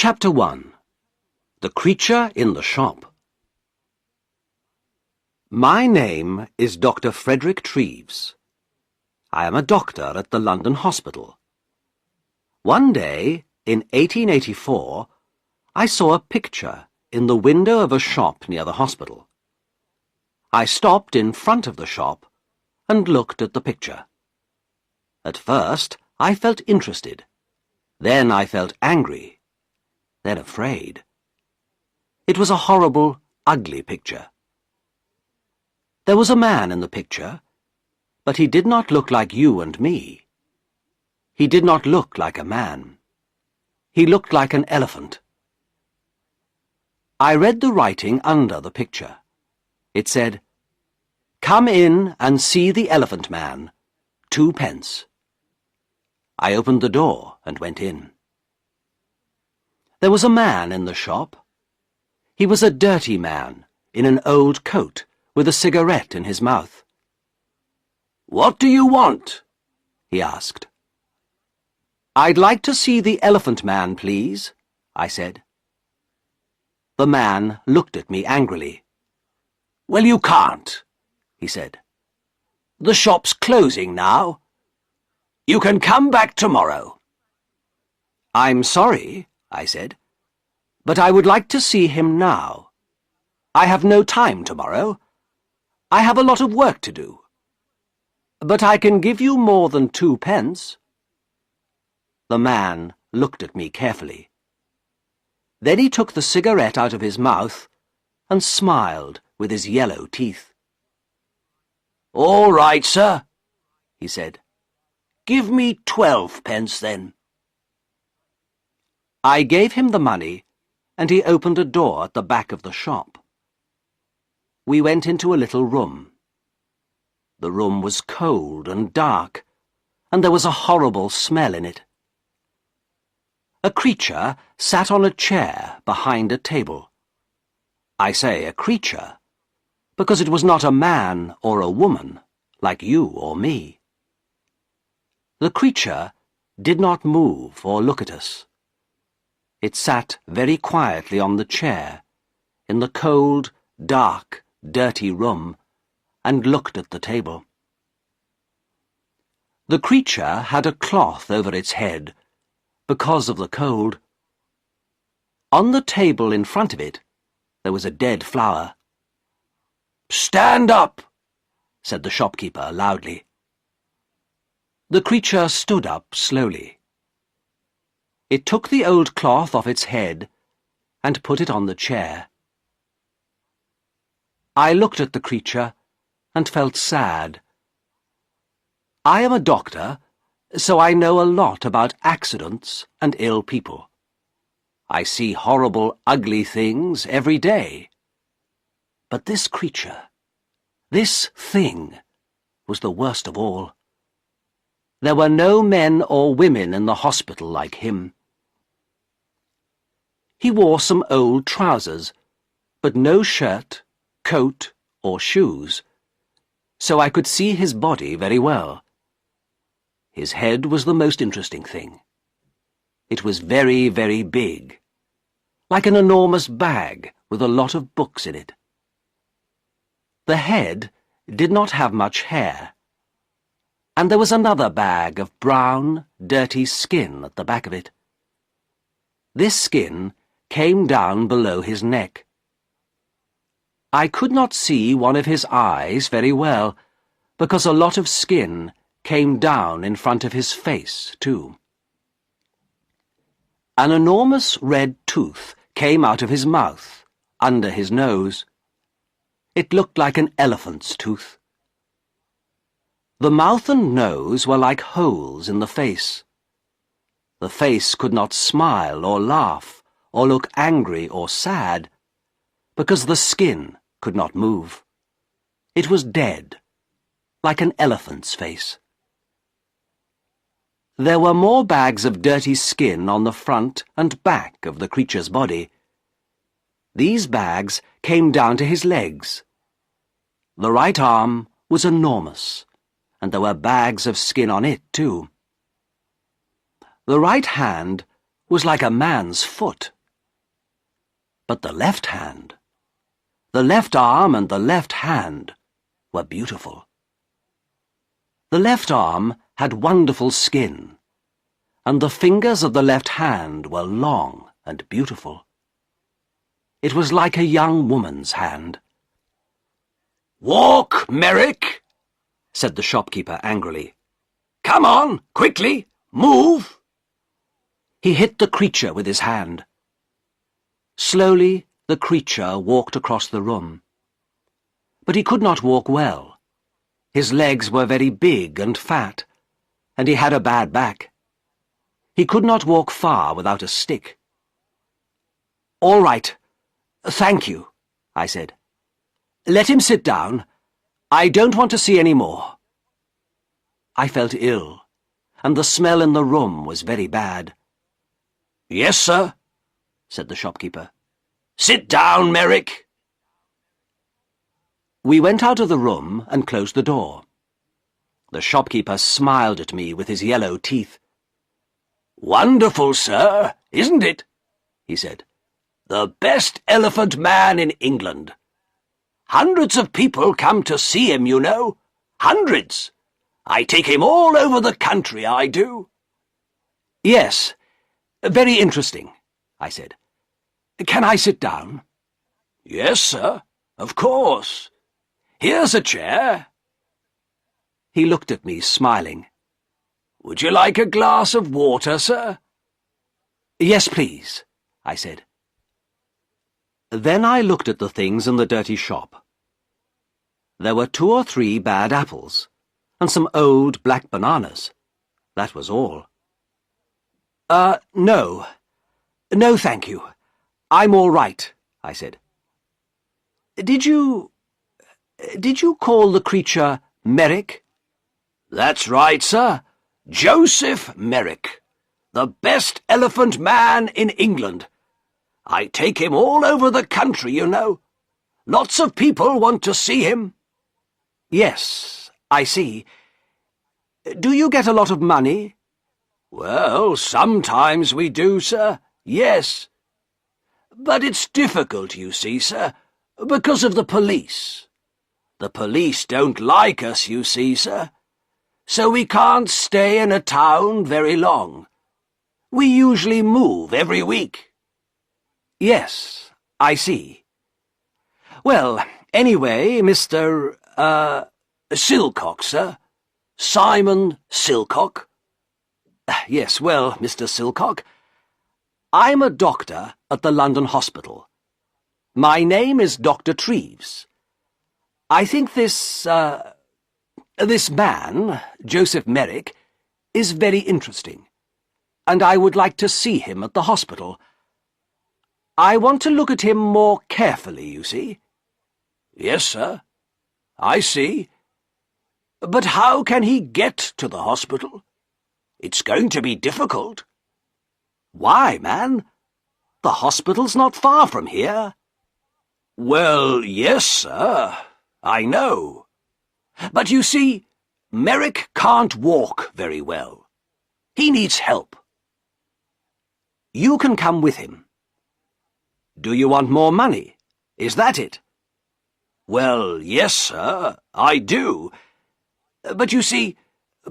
Chapter 1. The Creature in the Shop. My name is Dr. Frederick Treves. I am a doctor at the London Hospital. One day, in 1884, I saw a picture in the window of a shop near the hospital. I stopped in front of the shop and looked at the picture. At first, I felt interested. Then I felt angry. Then afraid. It was a horrible, ugly picture. There was a man in the picture, but he did not look like you and me. He did not look like a man. He looked like an elephant. I read the writing under the picture. It said, "Come in and see the Elephant Man, 2 pence." I opened the door and went in. There was a man in the shop. He was a dirty man in an old coat with a cigarette in his mouth. "What do you want?" he asked. "I'd like to see the Elephant Man, please," I said. The man looked at me angrily. "Well, you can't," he said. "The shop's closing now. You can come back tomorrow." "I'm sorry," I said, "but I would like to see him now. I have no time tomorrow. I have a lot of work to do. But I can give you more than 2 pence. The man looked at me carefully. Then he took the cigarette out of his mouth and smiled with his yellow teeth. "All right, sir," he said. "Give me 12 pence then." I gave him the money, and he opened a door at the back of the shop. We went into a little room. The room was cold and dark, and there was a horrible smell in it. A creature sat on a chair behind a table. I say a creature, because it was not a man or a woman, like you or me. The creature did not move or look at us. It sat very quietly on the chair, in the cold, dark, dirty room, and looked at the table. The creature had a cloth over its head, because of the cold. On the table in front of it, there was a dead flower. "Stand up," said the shopkeeper loudly. The creature stood up slowly. It took the old cloth off its head and put it on the chair. I looked at the creature and felt sad. I am a doctor, so I know a lot about accidents and ill people. I see horrible, ugly things every day. But this creature, this thing, was the worst of all. There were no men or women in the hospital like him. He wore some old trousers, but no shirt, coat, or shoes, so I could see his body very well. His head was the most interesting thing. It was very, very big, like an enormous bag with a lot of books in it. The head did not have much hair, and there was another bag of brown, dirty skin at the back of it. This skin came down below his neck. I could not see one of his eyes very well, because a lot of skin came down in front of his face, too. An enormous red tooth came out of his mouth, under his nose. It looked like an elephant's tooth. The mouth and nose were like holes in the face. The face could not smile or laugh or look angry or sad, because the skin could not move. It was dead, like an elephant's face. There were more bags of dirty skin on the front and back of the creature's body. These bags came down to his legs. The right arm was enormous, and there were bags of skin on it, too. The right hand was like a man's foot. But the left hand, the left arm and the left hand were beautiful. The left arm had wonderful skin, and the fingers of the left hand were long and beautiful. It was like a young woman's hand. "Walk, Merrick," said the shopkeeper angrily. "Come on, quickly, move." He hit the creature with his hand. Slowly, the creature walked across the room. But he could not walk well. His legs were very big and fat, and he had a bad back. He could not walk far without a stick. "All right, thank you," I said. "Let him sit down. I don't want to see any more." I felt ill, and the smell in the room was very bad. "Yes, sir," said the shopkeeper. "Sit down, Merrick." We went out of the room and closed the door. The shopkeeper smiled at me with his yellow teeth. "Wonderful, sir, isn't it?" he said. "The best elephant man in England. Hundreds of people come to see him, you know. Hundreds. I take him all over the country, I do." "Yes, very interesting," I said. "Can I sit down?" "Yes, sir, of course. Here's a chair." He looked at me, smiling. "Would you like a glass of water, sir?" "Yes, please," I said. Then I looked at the things in the dirty shop. There were 2 or 3 bad apples, and some old black bananas. That was all. No. No, thank you. I'm all right," I said. Did you call the creature Merrick?" "That's right, sir. Joseph Merrick. The best elephant man in England. I take him all over the country, you know. Lots of people want to see him." "Yes, I see. Do you get a lot of money?" "Well, sometimes we do, sir, yes. But it's difficult, you see, sir, because of the police. The police don't like us, you see, sir. So we can't stay in a town very long. We usually move every week." "Yes, I see. Well, anyway, Mr. Silcock, sir. Simon Silcock." Yes, well, Mr. Silcock, I'm a doctor at the London Hospital. My name is Dr. Treves. I think this man, Joseph Merrick, is very interesting, and I would like to see him at the hospital. I want to look at him more carefully, you see." "Yes, sir. I see. But how can he get to the hospital? It's going to be difficult." "Why, man? The hospital's not far from here." "Well, yes, sir. I know. But you see, Merrick can't walk very well. He needs help." "You can come with him. Do you want more money? Is that it?" "Well, yes, sir, I do. But you see,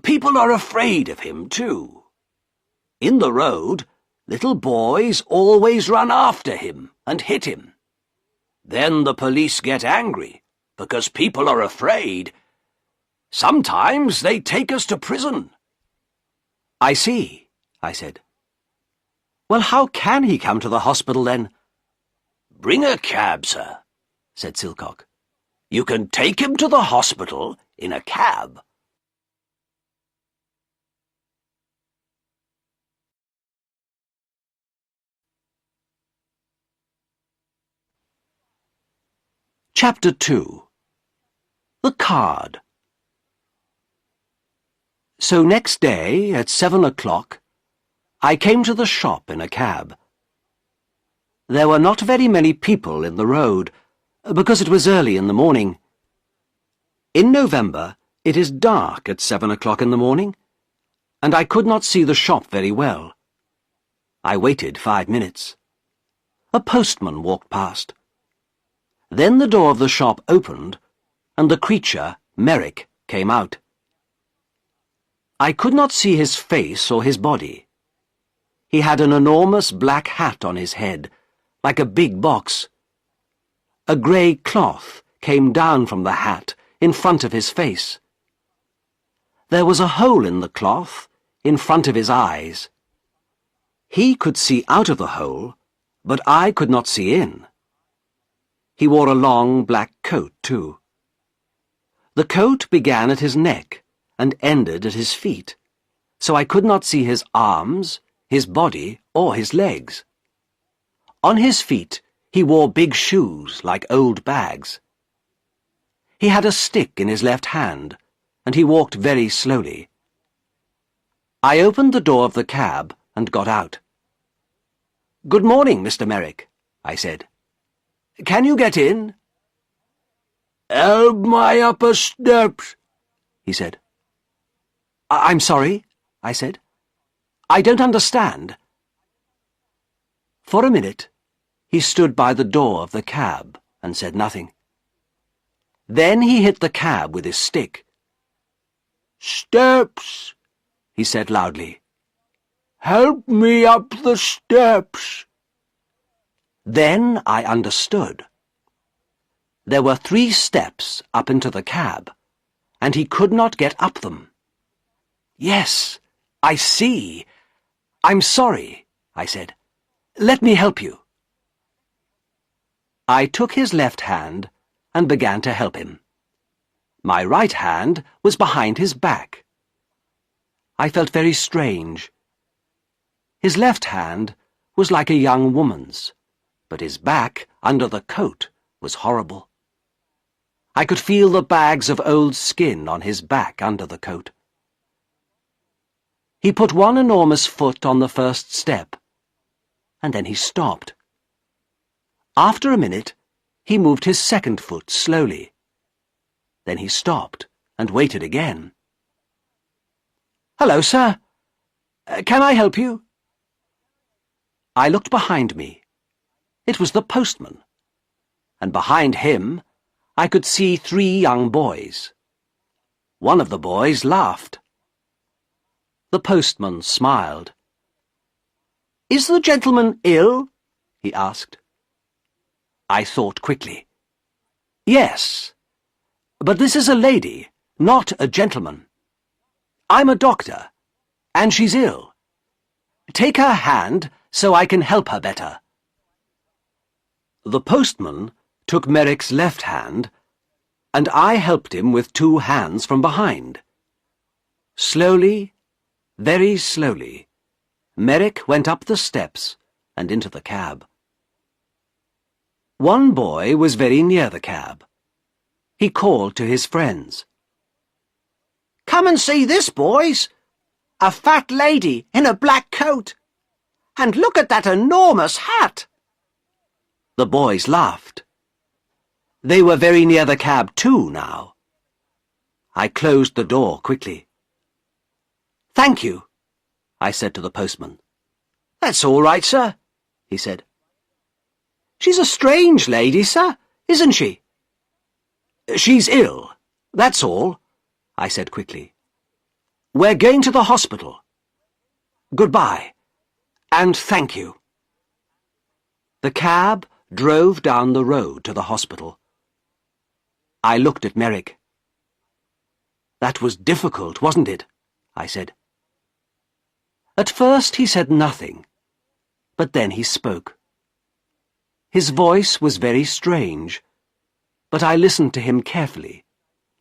people are afraid of him, too. In the road, little boys always run after him and hit him. Then the police get angry, because people are afraid. Sometimes they take us to prison." "I see," I said. "Well, how can he come to the hospital, then?" "Bring a cab, sir," said Silcock. "You can take him to the hospital in a cab." Chapter 2. The Card. So next day, at 7 o'clock, I came to the shop in a cab. There were not very many people in the road, because it was early in the morning. In November, it is dark at 7 o'clock in the morning, and I could not see the shop very well. I waited 5 minutes. A postman walked past. Then the door of the shop opened, and the creature, Merrick, came out. I could not see his face or his body. He had an enormous black hat on his head, like a big box. A grey cloth came down from the hat in front of his face. There was a hole in the cloth in front of his eyes. He could see out of the hole, but I could not see in. He wore a long black coat, too. The coat began at his neck and ended at his feet, so I could not see his arms, his body, or his legs. On his feet, he wore big shoes like old bags. He had a stick in his left hand, and he walked very slowly. I opened the door of the cab and got out. "Good morning, Mr. Merrick," I said. "Can you get in?" "Help my upper steps," he said. I'm sorry," I said. "I don't understand." For a minute, he stood by the door of the cab and said nothing. Then he hit the cab with his stick. "Steps," he said loudly. "Help me up the steps." Then I understood. There were 3 steps up into the cab, and he could not get up them. "Yes, I see. I'm sorry," I said. "Let me help you." I took his left hand and began to help him. My right hand was behind his back. I felt very strange. His left hand was like a young woman's, but his back, under the coat, was horrible. I could feel the bags of old skin on his back under the coat. He put one enormous foot on the first step, and then he stopped. After a minute, he moved his second foot slowly. Then he stopped and waited again. "Hello, sir. Can I help you?" I looked behind me. It was the postman, and behind him I could see 3 young boys. One of the boys laughed. The postman smiled. "Is the gentleman ill?" he asked. I thought quickly. "Yes, but this is a lady, not a gentleman. I'm a doctor, and she's ill. Take her hand so I can help her better." The postman took Merrick's left hand, and I helped him with 2 hands from behind. Slowly, very slowly, Merrick went up the steps and into the cab. One boy was very near the cab. He called to his friends. "Come and see this, boys! A fat lady in a black coat! And look at that enormous hat!" The boys laughed. They were very near the cab too now. I closed the door quickly. "Thank you," I said to the postman. "That's all right, sir," he said. "She's a strange lady, sir, isn't she?" "She's ill, that's all," I said quickly. "We're going to the hospital. Goodbye, and thank you." The cab drove down the road to the hospital. I looked at Merrick. "That was difficult, wasn't it?" I said. At first he said nothing, but then he spoke. His voice was very strange, but I listened to him carefully,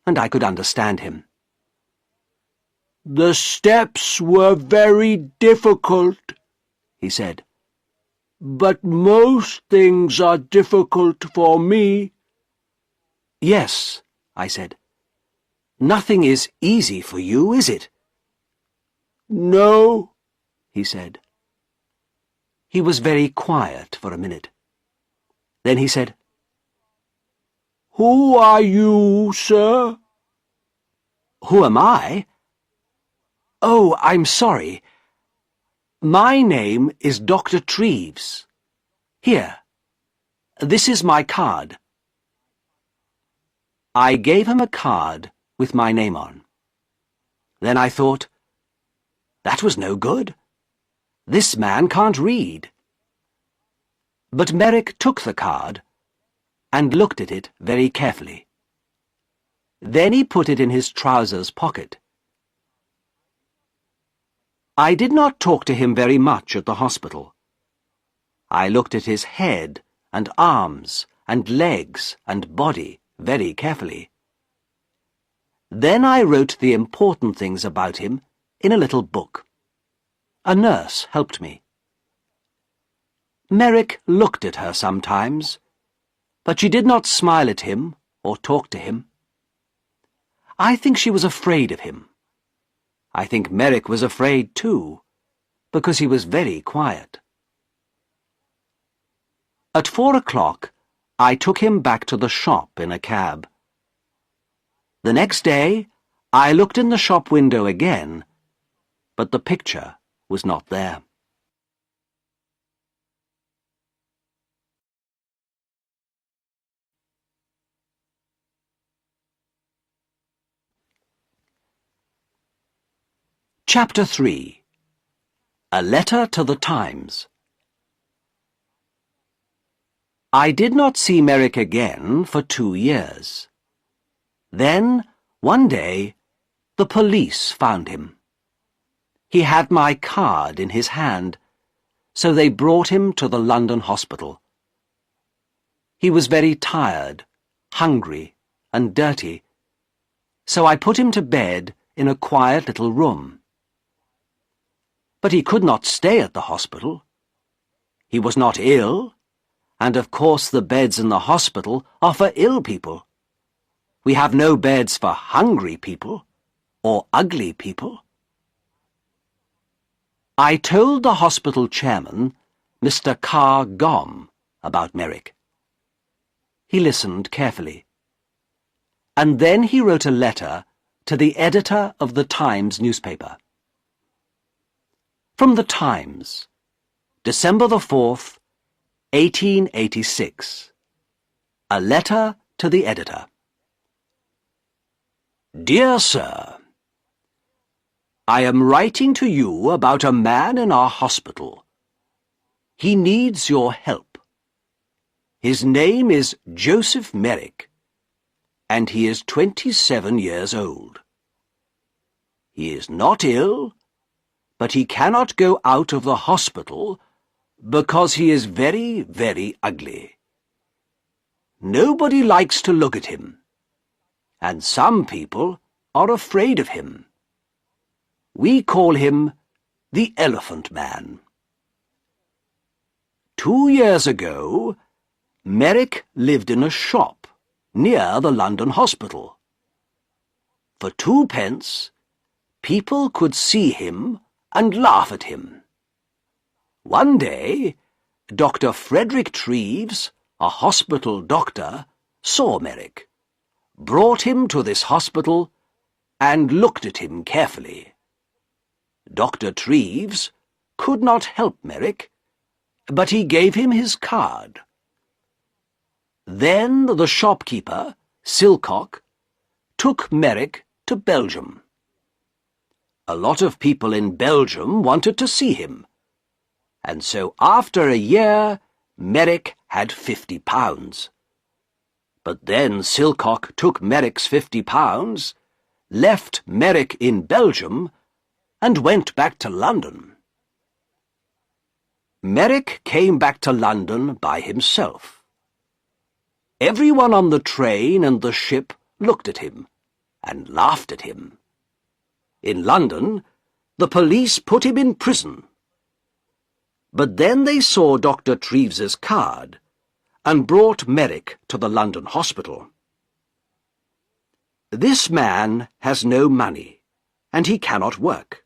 and I could understand him. "The steps were very difficult," he said. "But most things are difficult for me." "Yes," I said. "Nothing is easy for you, is it?" "No," he said. He was very quiet for a minute. Then he said, "Who are you, sir?" "Who am I? Oh, I'm sorry. My name is Dr. Treves. Here, this is my card. I gave him a card with my name on. Then I thought, that was no good. This man can't read. But Merrick took the card and looked at it very carefully. Then he put it in his trousers pocket. I did not talk to him very much at the hospital. I looked at his head and arms and legs and body very carefully. Then I wrote the important things about him in a little book. A nurse helped me. Merrick looked at her sometimes, but she did not smile at him or talk to him. I think she was afraid of him. I think Merrick was afraid too, because he was very quiet. At 4 o'clock, I took him back to the shop in a cab. The next day, I looked in the shop window again, but the picture was not there. Chapter 3. A Letter to the Times. I did not see Merrick again for 2 years. Then, one day, the police found him. He had my card in his hand, so they brought him to the London hospital. He was very tired, hungry, and dirty, so I put him to bed in a quiet little room. But he could not stay at the hospital. He was not ill, and of course the beds in the hospital are for ill people. We have no beds for hungry people or ugly people. I told the hospital chairman, Mr. Carr Gomm, about Merrick. He listened carefully. And then he wrote a letter to the editor of the Times newspaper. From the Times, December the 4th, 1886. A letter to the editor. Dear Sir, I am writing to you about a man in our hospital. He needs your help. His name is Joseph Merrick, and he is 27 years old. He is not ill, but he cannot go out of the hospital because he is very, very ugly. Nobody likes to look at him, and some people are afraid of him. We call him the Elephant Man. 2 years ago, Merrick lived in a shop near the London hospital. For 2 pence, people could see him and laugh at him. One day, Dr. Frederick Treves, a hospital doctor, saw Merrick, brought him to this hospital, and looked at him carefully. Dr. Treves could not help Merrick, but he gave him his card. Then the shopkeeper, Silcock, took Merrick to Belgium. A lot of people in Belgium wanted to see him, and so after a year, Merrick had £50. But then Silcock took Merrick's £50, left Merrick in Belgium, and went back to London. Merrick came back to London by himself. Everyone on the train and the ship looked at him and laughed at him. In London, the police put him in prison. But then they saw Dr. Treves's card and brought Merrick to the London hospital. This man has no money, and he cannot work.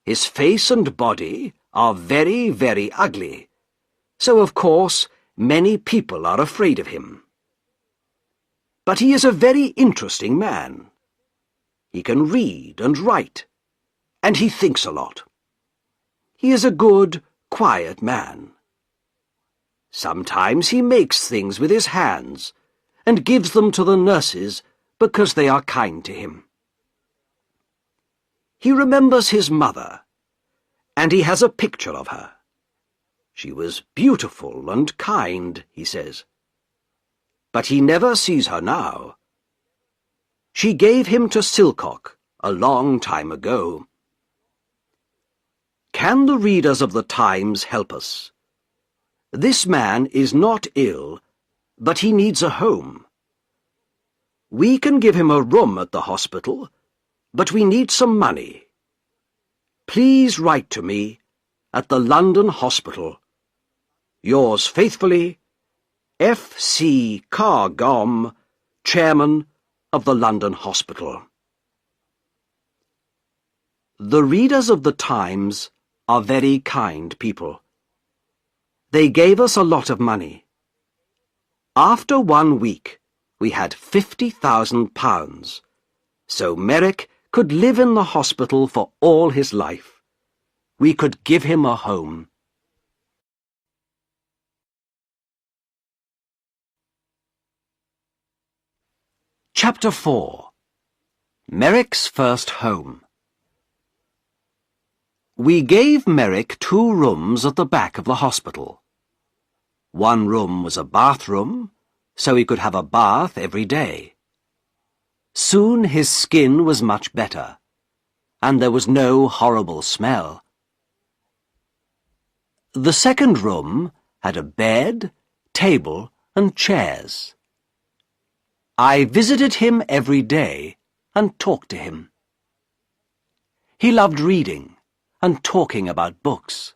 His face and body are very, very ugly, so of course many people are afraid of him. But he is a very interesting man. He can read and write, and he thinks a lot. He is a good, quiet man. Sometimes he makes things with his hands and gives them to the nurses because they are kind to him. He remembers his mother, and he has a picture of her. She was beautiful and kind, he says. But he never sees her now. She gave him to Silcock a long time ago. Can the readers of the Times help us? This man is not ill, but he needs a home. We can give him a room at the hospital, but we need some money. Please write to me at the London Hospital. Yours faithfully, F. C. Carr-Gomm, Chairman of the London Hospital. The readers of the Times are very kind people. They gave us a lot of money. After 1 week, we had £50,000, so Merrick could live in the hospital for all his life. We could give him a home. Chapter 4. Merrick's First Home. We gave Merrick 2 rooms at the back of the hospital. 1 room was a bathroom, so he could have a bath every day. Soon his skin was much better, and there was no horrible smell. The 2nd room had a bed, table, and chairs. I visited him every day and talked to him. He loved reading and talking about books.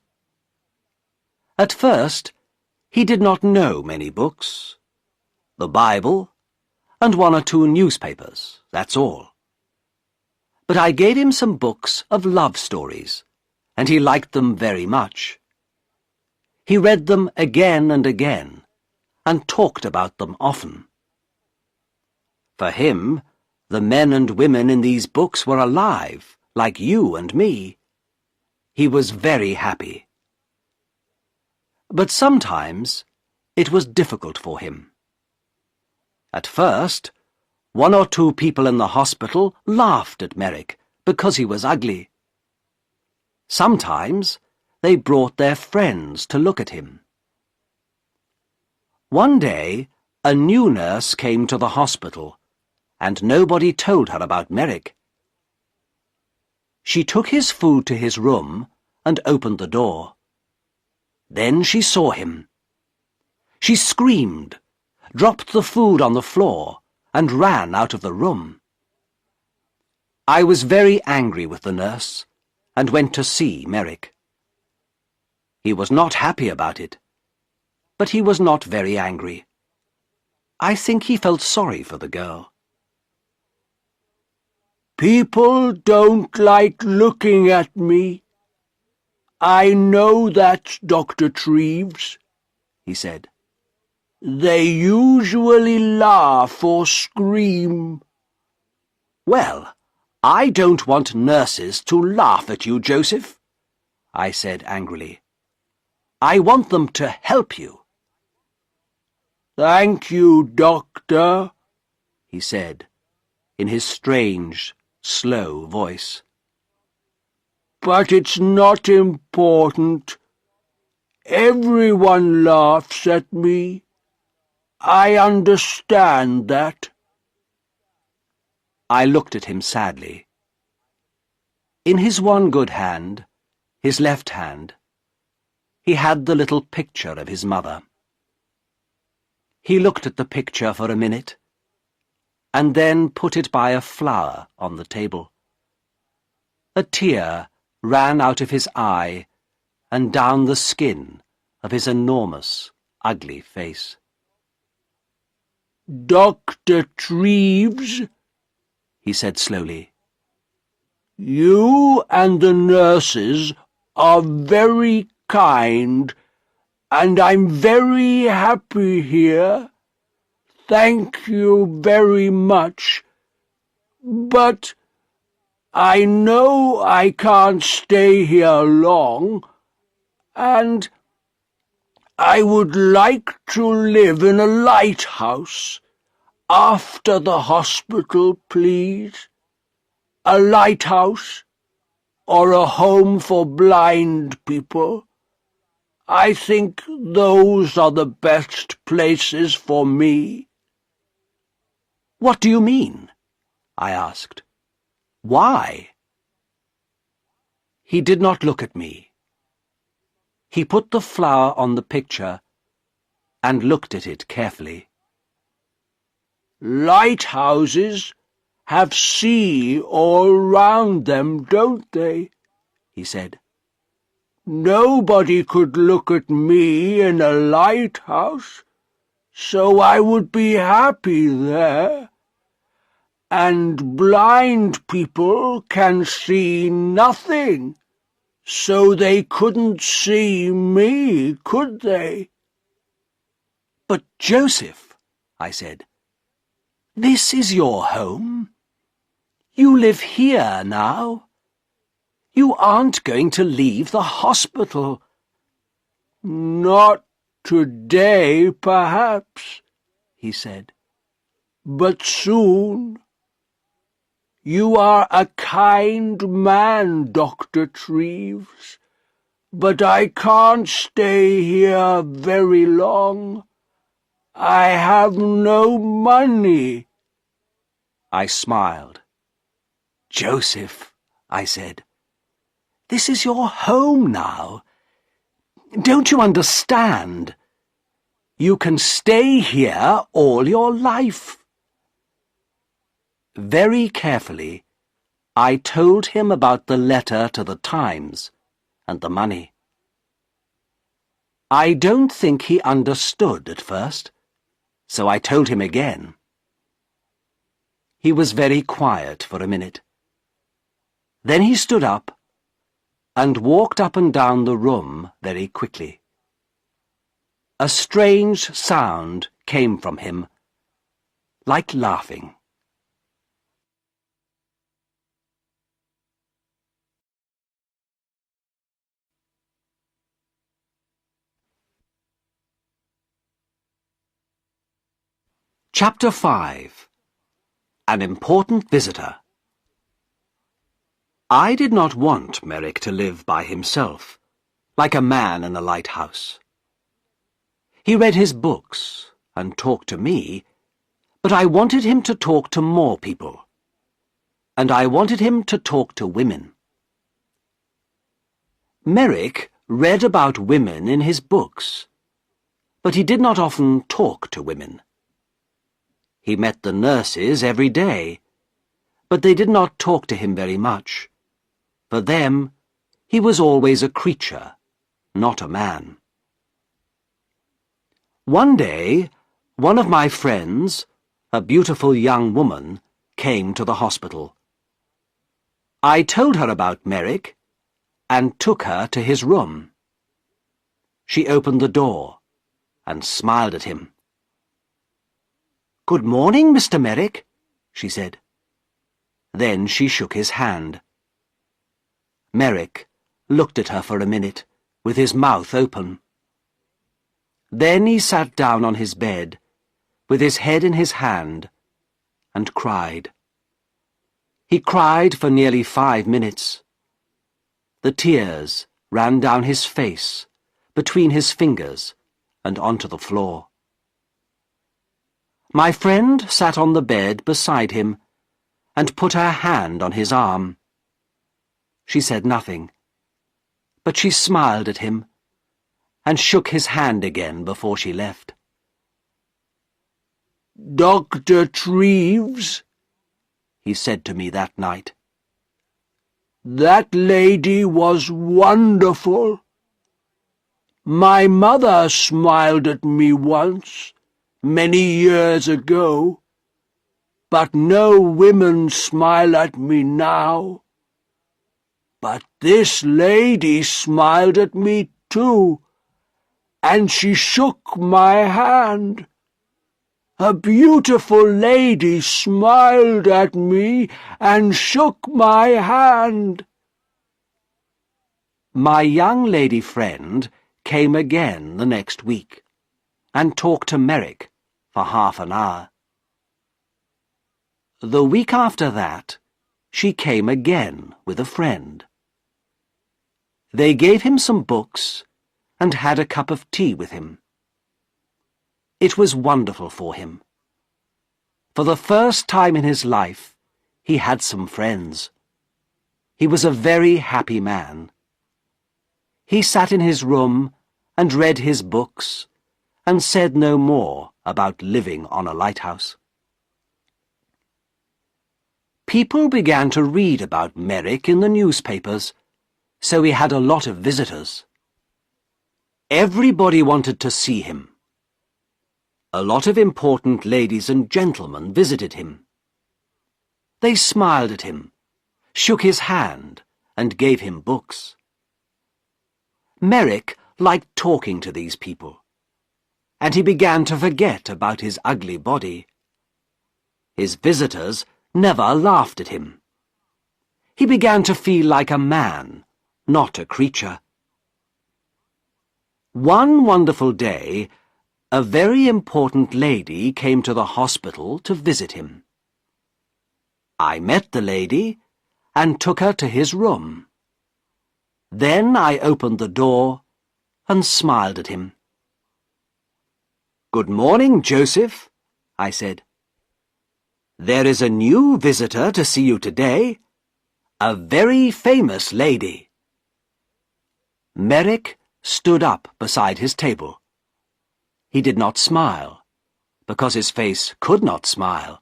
At first, he did not know many books. The Bible and 1 or 2 newspapers, that's all. But I gave him some books of love stories, and he liked them very much. He read them again and again, and talked about them often. For him, the men and women in these books were alive, like you and me. He was very happy. But sometimes it was difficult for him. At first, 1 or 2 people in the hospital laughed at Merrick because he was ugly. Sometimes they brought their friends to look at him. One day, a new nurse came to the hospital, and nobody told her about Merrick. She took his food to his room and opened the door. Then she saw him. She screamed, dropped the food on the floor, and ran out of the room. I was very angry with the nurse and went to see Merrick. He was not happy about it, but he was not very angry. I think he felt sorry for the girl. People don't like looking at me. I know that, Dr. Treves, he said. They usually laugh or scream. Well, I don't want nurses to laugh at you, Joseph, I said angrily. I want them to help you. Thank you, Doctor, he said, in his strange, slow voice. But it's not important. Everyone laughs at me. I understand that. I looked at him sadly. In his one good hand, his left hand, he had the little picture of his mother. He looked at the picture for a minute, and then put it by a flower on the table. A tear ran out of his eye and down the skin of his enormous, ugly face. Dr. Treves, he said slowly, you and the nurses are very kind, and I'm very happy here. Thank you very much. But I know I can't stay here long. And I would like to live in a lighthouse after the hospital, please. A lighthouse or a home for blind people. I think those are the best places for me." "What do you mean?" I asked. "Why?" He did not look at me. He put the flower on the picture and looked at it carefully. "Lighthouses have sea all round them, don't they?" he said. "Nobody could look at me in a lighthouse, so I would be happy there. And blind people can see nothing, so they couldn't see me, could they?" "But, Joseph," I said, "this is your home. You live here now. You aren't going to leave the hospital." "Not today, perhaps," he said, "but soon. You are a kind man, Dr. Treves, but I can't stay here very long. I have no money." I smiled. "Joseph," I said, "this is your home now. Don't you understand? You can stay here all your life." Very carefully, I told him about the letter to the Times and the money. I don't think he understood at first, so I told him again. He was very quiet for a minute. Then he stood up and walked up and down the room very quickly. A strange sound came from him, like laughing. Chapter 5. An Important Visitor. I did not want Merrick to live by himself, like a man in a lighthouse. He read his books and talked to me, but I wanted him to talk to more people, and I wanted him to talk to women. Merrick read about women in his books, but he did not often talk to women. He met the nurses every day, but they did not talk to him very much. For them, he was always a creature, not a man. One day, one of my friends, a beautiful young woman, came to the hospital. I told her about Merrick and took her to his room. She opened the door and smiled at him. "Good morning, Mr. Merrick," she said. Then she shook his hand. Merrick looked at her for a minute, with his mouth open. Then he sat down on his bed, with his head in his hand, and cried. He cried for nearly 5 minutes. The tears ran down his face, between his fingers, and onto the floor. My friend sat on the bed beside him and put her hand on his arm. She said nothing, but she smiled at him and shook his hand again before she left. "Dr. Treves," he said to me that night, "that lady was wonderful. My mother smiled at me once, many years ago, but no women smile at me now. But this lady smiled at me too, and she shook my hand. A beautiful lady smiled at me and shook my hand." My young lady friend came again the next week and talked to Merrick for half an hour. The week after that, she came again with a friend. They gave him some books and had a cup of tea with him. It was wonderful for him. For the first time in his life, he had some friends. He was a very happy man. He sat in his room and read his books and said no more about living on a lighthouse. People began to read about Merrick in the newspapers, so he had a lot of visitors. Everybody wanted to see him. A lot of important ladies and gentlemen visited him. They smiled at him, shook his hand, and gave him books. Merrick liked talking to these people, and he began to forget about his ugly body. His visitors never laughed at him. He began to feel like a man, not a creature. One wonderful day, a very important lady came to the hospital to visit him. I met the lady and took her to his room. Then I opened the door and smiled at him. "Good morning, Joseph," I said. "There is a new visitor to see you today, a very famous lady." Merrick stood up beside his table. He did not smile, because his face could not smile,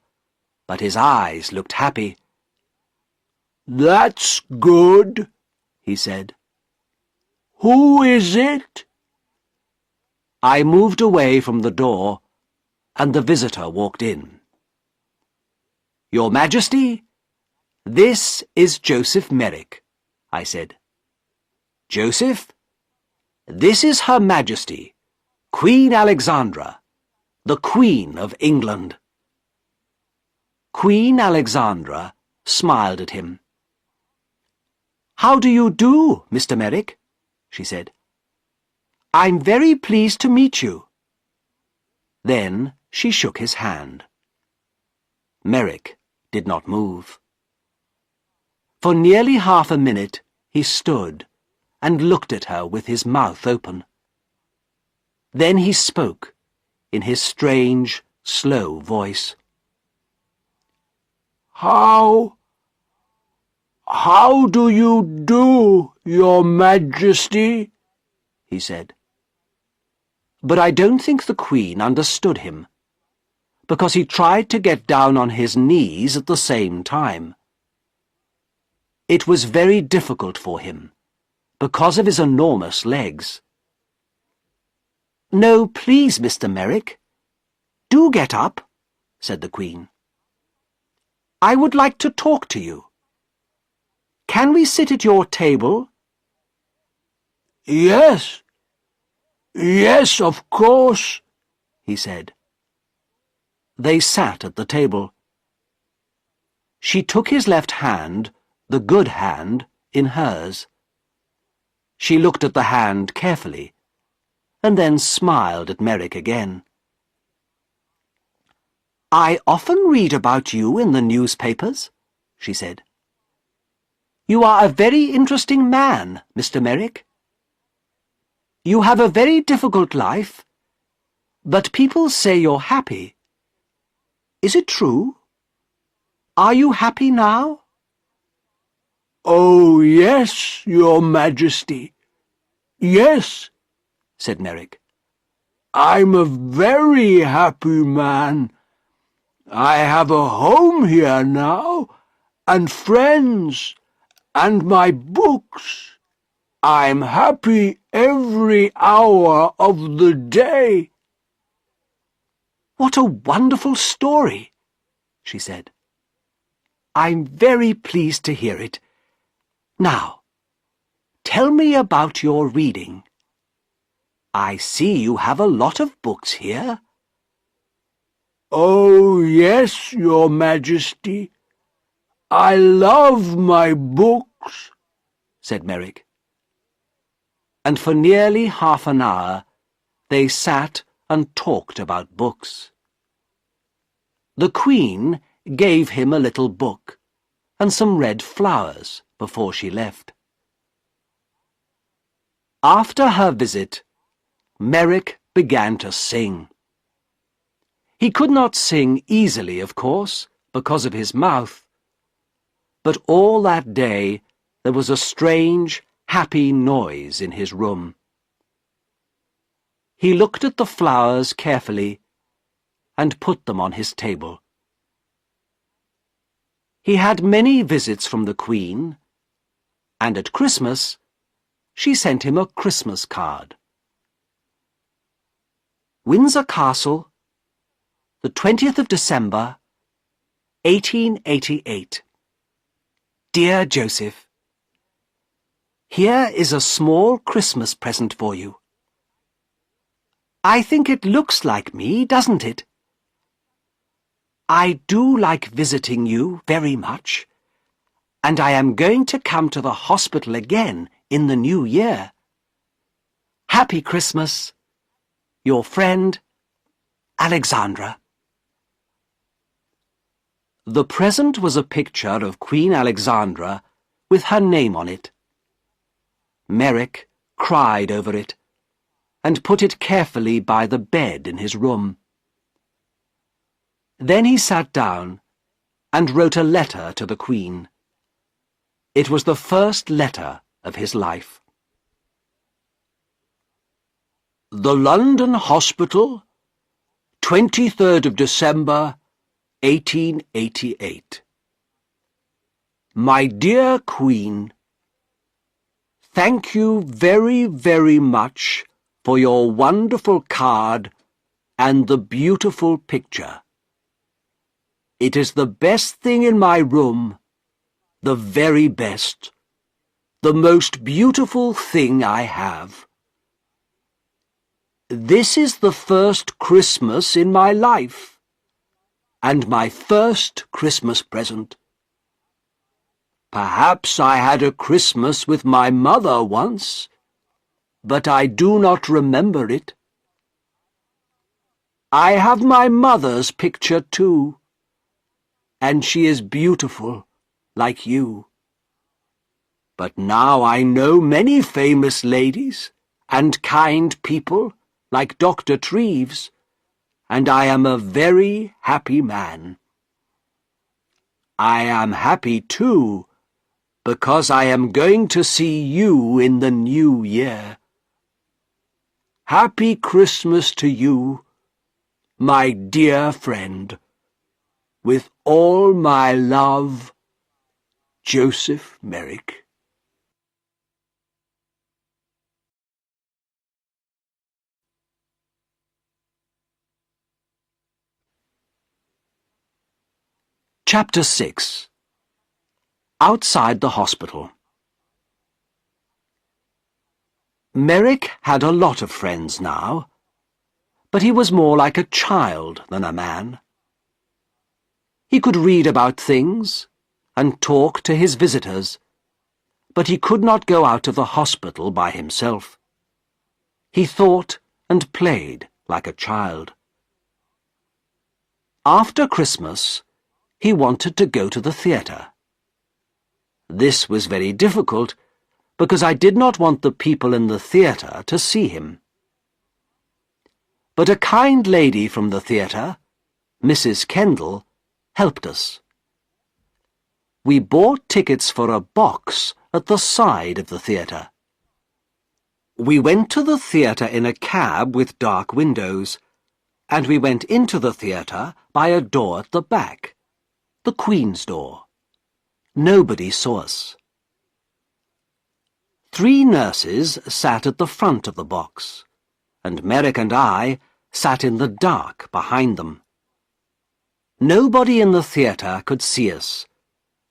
but his eyes looked happy. "That's good," he said. "Who is it?" I moved away from the door, and the visitor walked in. "Your Majesty, this is Joseph Merrick," I said. "Joseph, this is Her Majesty, Queen Alexandra, the Queen of England." Queen Alexandra smiled at him. "How do you do, Mr. Merrick?" she said. "I'm very pleased to meet you." Then she shook his hand. Merrick did not move. For nearly half a minute he stood and looked at her with his mouth open. Then he spoke in his strange, slow voice. How do you do, Your Majesty?" he said. But I don't think the Queen understood him, because he tried to get down on his knees at the same time. It was very difficult for him, because of his enormous legs. "No, please, Mr. Merrick. Do get up," said the Queen. "I would like to talk to you. Can we sit at your table?" "Yes, yes, of course," he said. They sat at the table. She took his left hand, the good hand, in hers. She looked at the hand carefully, and then smiled at Merrick again. "I often read about you in the newspapers," she said. "You are a very interesting man, Mr. Merrick. You have a very difficult life, but people say you're happy. Is it true? Are you happy now?" "Oh, yes, Your Majesty. Yes," said Merrick. "I'm a very happy man. I have a home here now, and friends, and my books. I'm happy every hour of the day." "What a wonderful story," she said. "I'm very pleased to hear it. Now, tell me about your reading. I see you have a lot of books here." "Oh, yes, Your Majesty. I love my books," said Merrick. and for nearly half an hour they sat and talked about books. The Queen gave him a little book and some red flowers before she left. After her visit, Merrick began to sing. He could not sing easily, of course, because of his mouth, but all that day there was a strange, happy noise in his room. He looked at the flowers carefully and put them on his table. He had many visits from the Queen, and at Christmas she sent him a Christmas card. Windsor Castle, the 20th of December, 1888. Dear Joseph, here is a small Christmas present for you. I think it looks like me, doesn't it? I do like visiting you very much, and I am going to come to the hospital again in the new year. Happy Christmas, your friend, Alexandra. The present was a picture of Queen Alexandra with her name on it. Merrick cried over it and put it carefully by the bed in his room. Then he sat down and wrote a letter to the Queen. It was the first letter of his life. The London Hospital, 23rd of December, 1888. My dear Queen, thank you very, very much for your wonderful card and the beautiful picture. It is the best thing in my room, the very best, the most beautiful thing I have. This is the first Christmas in my life, and my first Christmas present. Perhaps I had a Christmas with my mother once, but I do not remember it. I have my mother's picture too, and she is beautiful, like you. But now I know many famous ladies and kind people, like Dr. Treves, and I am a very happy man. I am happy, too, because I am going to see you in the new year. Happy Christmas to you, my dear friend. With all my love, Joseph Merrick. Chapter 6. Outside the hospital. Merrick had a lot of friends now, but he was more like a child than a man. He could read about things and talk to his visitors, but he could not go out of the hospital by himself. He thought and played like a child. After Christmas, he wanted to go to the theatre. This was very difficult, because I did not want the people in the theatre to see him. But a kind lady from the theatre, Mrs. Kendall, helped us. We bought tickets for a box at the side of the theatre. We went to the theatre in a cab with dark windows, and we went into the theatre by a door at the back, the Queen's door. Nobody saw us. 3 nurses sat at the front of the box, and Merrick and I sat in the dark behind them. Nobody in the theatre could see us,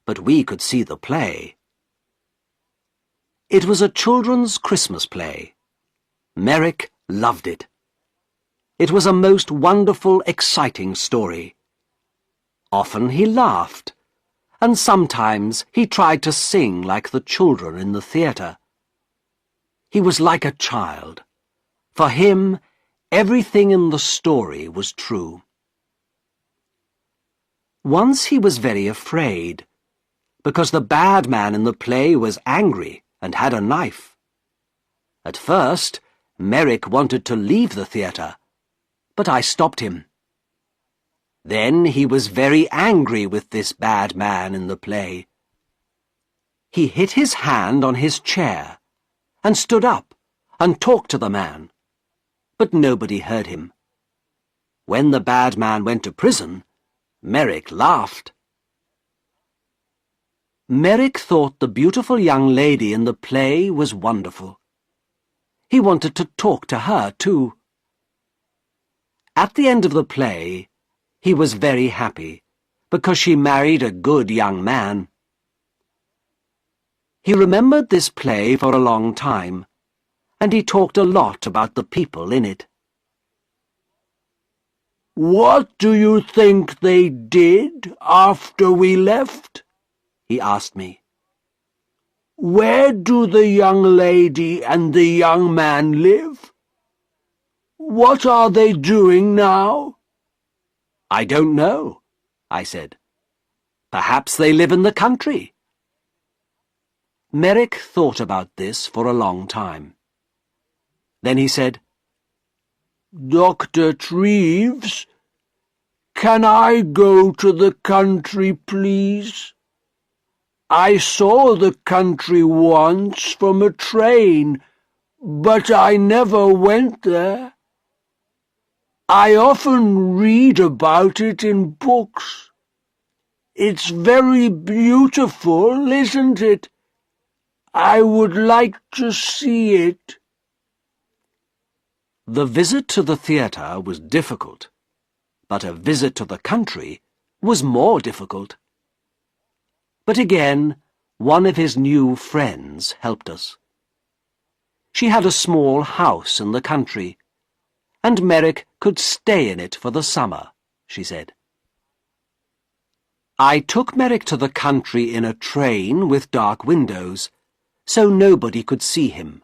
but we could see the play. It was a children's Christmas play. Merrick loved it. It was a most wonderful, exciting story. Often he laughed, and sometimes he tried to sing like the children in the theatre. He was like a child. For him, everything in the story was true. Once he was very afraid, because the bad man in the play was angry and had a knife. At first, Merrick wanted to leave the theatre, but I stopped him. Then he was very angry with this bad man in the play. He hit his hand on his chair and stood up and talked to the man, but nobody heard him. When the bad man went to prison, Merrick laughed. Merrick thought the beautiful young lady in the play was wonderful. He wanted to talk to her, too. At the end of the play, he was very happy because she married a good young man. He remembered this play for a long time, and he talked a lot about the people in it. "What do you think they did after we left?" he asked me. "Where do the young lady and the young man live? What are they doing now?" "I don't know," I said. "Perhaps they live in the country." Merrick thought about this for a long time. Then he said, "Dr. Treves, can I go to the country, please? I saw the country once from a train, but I never went there. I often read about it in books. It's very beautiful, isn't it? I would like to see it." The visit to the theatre was difficult, but a visit to the country was more difficult. But again, one of his new friends helped us. She had a small house in the country, and Merrick could stay in it for the summer, she said. I took Merrick to the country in a train with dark windows, so nobody could see him.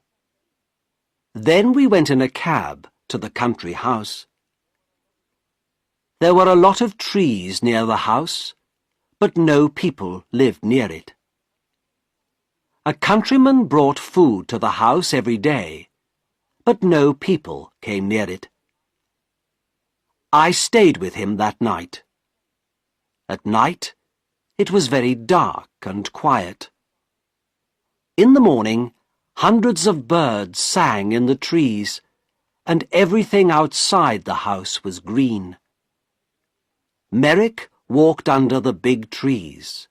Then we went in a cab to the country house. There were a lot of trees near the house, but no people lived near it. A countryman brought food to the house every day, but no people came near it. I stayed with him that night. At night, it was very dark and quiet. In the morning, hundreds of birds sang in the trees, and everything outside the house was green. Merrick walked under the big trees,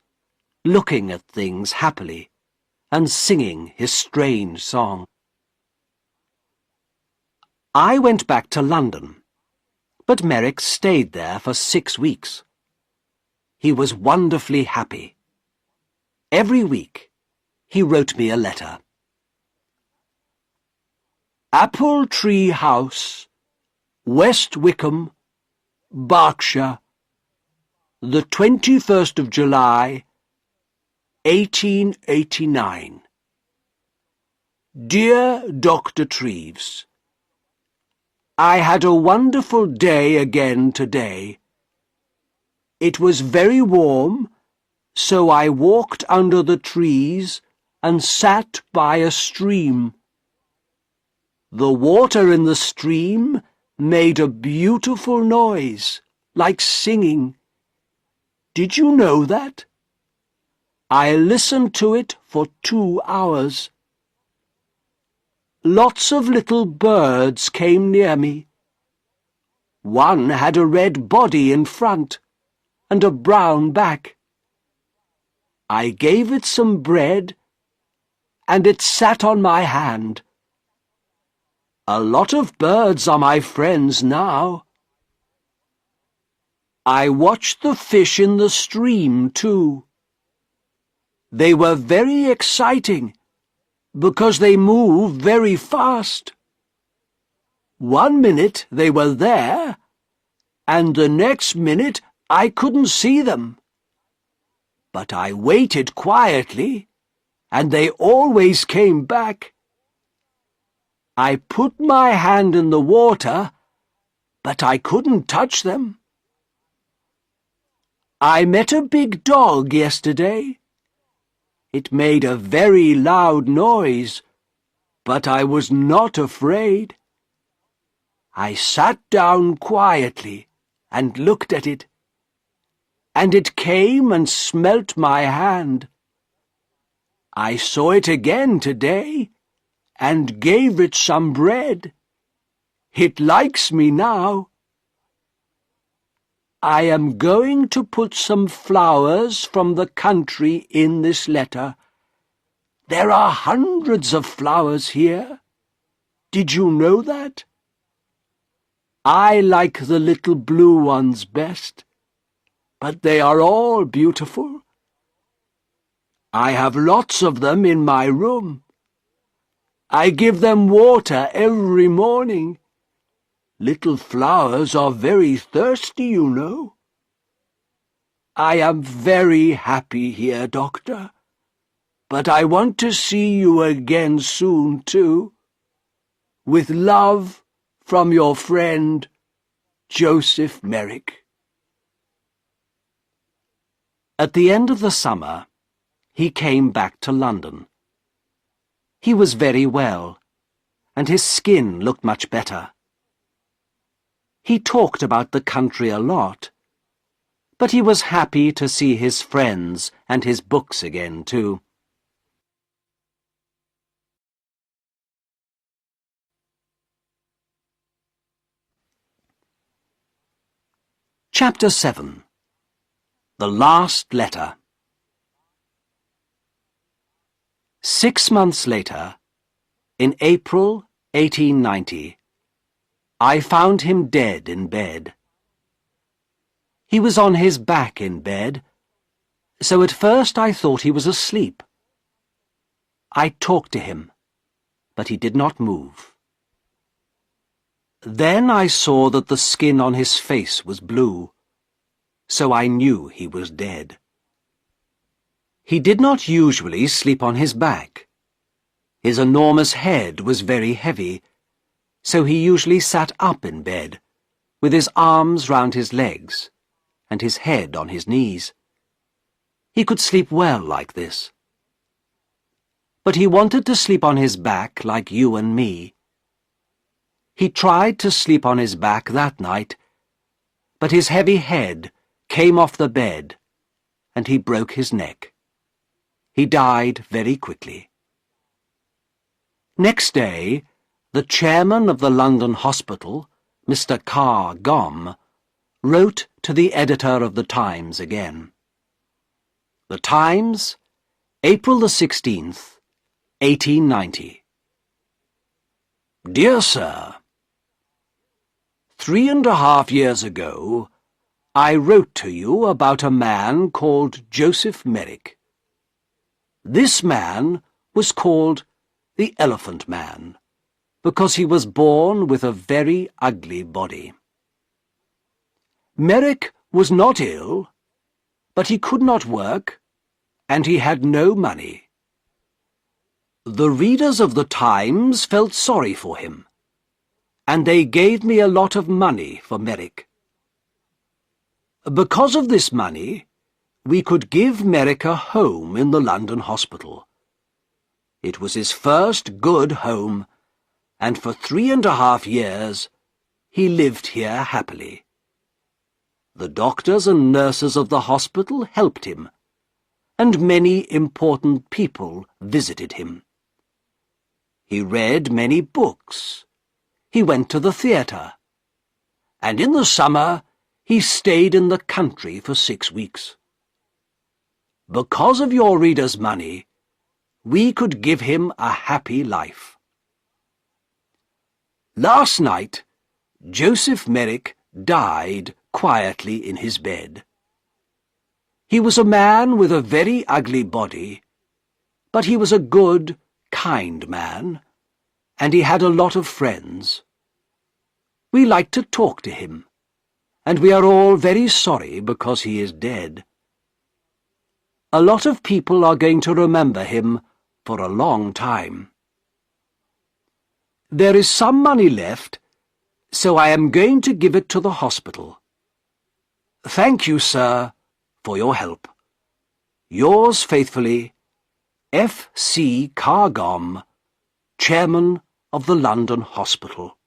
looking at things happily and singing his strange song. I went back to London, but Merrick stayed there for 6 weeks. He was wonderfully happy. Every week, he wrote me a letter. Apple Tree House, West Wickham, Berkshire, the 21st of July, 1889. Dear Dr. Treves, I had a wonderful day again today. It was very warm, so I walked under the trees and sat by a stream. The water in the stream made a beautiful noise, like singing. Did you know that? I listened to it for 2 hours. Lots of little birds came near me. One had a red body in front and a brown back. I gave it some bread, and it sat on my hand. A lot of birds are my friends now. I watched the fish in the stream, too. They were very exciting, because they move very fast. 1 minute they were there, and the next minute I couldn't see them. But I waited quietly, and they always came back. I put my hand in the water, but I couldn't touch them. I met a big dog yesterday. It made a very loud noise, but I was not afraid. I sat down quietly and looked at it, and it came and smelt my hand. I saw it again today, and gave it some bread. It likes me now. I am going to put some flowers from the country in this letter. There are hundreds of flowers here. Did you know that? I like the little blue ones best, but they are all beautiful. I have lots of them in my room. I give them water every morning. Little flowers are very thirsty, you know. I am very happy here, Doctor, but I want to see you again soon, too. With love from your friend, Joseph Merrick. At the end of the summer, he came back to London. He was very well, and his skin looked much better. He talked about the country a lot, but he was happy to see his friends and his books again, too. Chapter 7. The Last Letter. 6 months later, in April 1890, I found him dead in bed. He was on his back in bed, so at first I thought he was asleep. I talked to him, but he did not move. Then I saw that the skin on his face was blue, so I knew he was dead. He did not usually sleep on his back. His enormous head was very heavy, so he usually sat up in bed, with his arms round his legs, and his head on his knees. He could sleep well like this. But he wanted to sleep on his back like you and me. He tried to sleep on his back that night, but his heavy head came off the bed, and he broke his neck. He died very quickly. Next day, the chairman of the London hospital, Mr. Carr Gomm, wrote to the editor of the Times again. The Times, April the 16th, 1890. Dear Sir, 3.5 years ago, I wrote to you about a man called Joseph Merrick. This man was called the Elephant Man, because he was born with a very ugly body. Merrick was not ill, but he could not work, and he had no money. The readers of the Times felt sorry for him, and they gave me a lot of money for Merrick. Because of this money, we could give Merrick a home in the London hospital. It was his first good home, and for 3.5 years he lived here happily. The doctors and nurses of the hospital helped him, and many important people visited him. He read many books. He went to the theatre, and in the summer he stayed in the country for 6 weeks. Because of your readers' money, we could give him a happy life. Last night, Joseph Merrick died quietly in his bed. He was a man with a very ugly body, but he was a good, kind man, and he had a lot of friends. We like to talk to him, and we are all very sorry because he is dead. A lot of people are going to remember him for a long time. There is some money left, so I am going to give it to the hospital. Thank you, sir, for your help. Yours faithfully, F. C. Cargom, Chairman of the London Hospital.